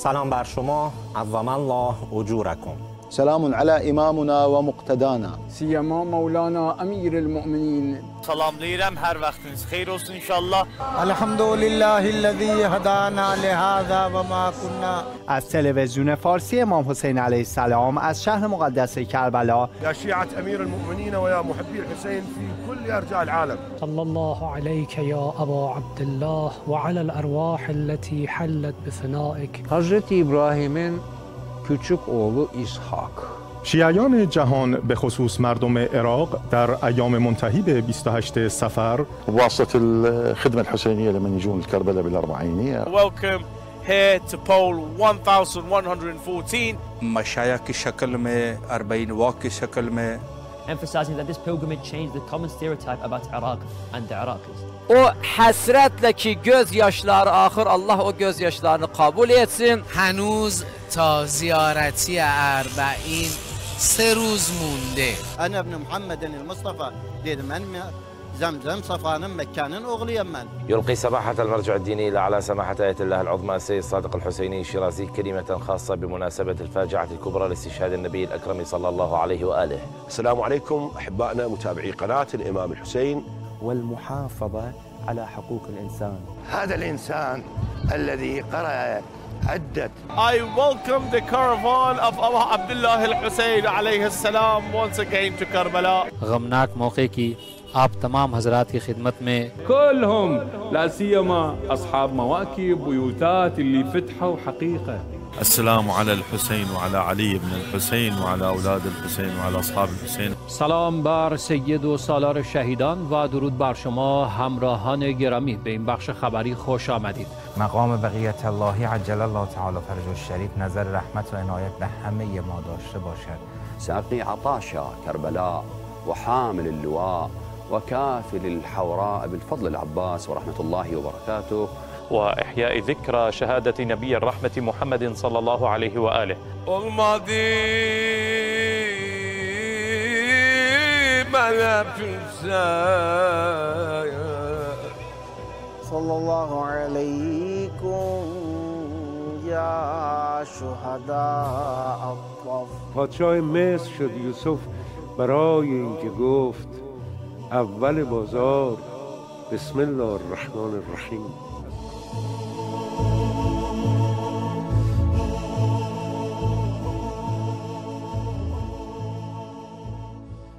سلام بر شما، عظم الله اجورکم. سلام على إمامنا ومقتدانا سيما مولانا أمير المؤمنين. سلام دیرم، هر وقتiniz خیر olsun inşallah. الحمد لله الذي هدانا لهذا وما كنا. از تلویزیون فارسی امام حسین علیه السلام از شهر مقدس کربلا. يا شيعة أمير المؤمنين ويا محبي الحسين في كل أرجاء العالم. صلى الله عليك يا أبا عبد الله وعلى الأرواح التي حلت بفنائك. حضرت إبراهيم küçük oğlu İshak. شیعیان جهان به خصوص مردم عراق در ایام منتهی به 28 صفر بواسطة الخدمة الحسينية لمن يجون الكربلاء بالأربعينية. Welcome here to poll 1114. مشايخ की शक्ल में 40 वाक की शक्ल में. Emphasizing that this pilgrimage changed the common stereotype about Iraq and the Iraqis. O həsrətlə ki gözyaşları axır, Allah o gözyaşlarını qəbul etsin. هنوز تا زیارتی اربعین 3 روز مونده. أنا ابن محمد المصطفى ديد من زمزم صفان مكان أغليا من. يلقي سماحة المرجع الديني على سماحة آية الله العظمى السيد الصادق الحسيني الشيرازي كلمة خاصة بمناسبة الفاجعة الكبرى لاستشهاد النبي الأكرم صلى الله عليه وآله. السلام عليكم أحبائنا متابعي قناة الإمام الحسين. والمحافظة على حقوق الإنسان. هذا الإنسان الذي قرأ عدة. I welcome the caravan of Abu Abdullah al-Hussein alayhi salam once again to Karbala. गमनाक मौके की आप तमाम हजरात की खिदमत में كلهم لا سيما أصحاب مواكب بيوتات اللي فتحوا حقيقة. السلام على الحسين وعلى علي بن الحسين وعلى أولاد الحسين وعلى أصحاب الحسين. سلام بر سید و سالار شهیدان و درود بر شما همراهان گرامی. به این بخش خبری خوش آمدید. مقام بقیت الله عجل الله تعالی فرج الشریف نظر رحمت و عنایت به همه ما داشته باشد. سأقني عطاشا كربلاء وحامل اللواء وكافل الحوراء بالفضل العباس ورحمة الله وبركاته، وإحياء ذكرى شهادة نبي الرحمة محمد صلى الله عليه وآله. صلى الله عليكم يا شهداء الطف. پادشاه مصر شد یوسف برای اینکه گفت اول بازار بسم الله الرحمن الرحیم.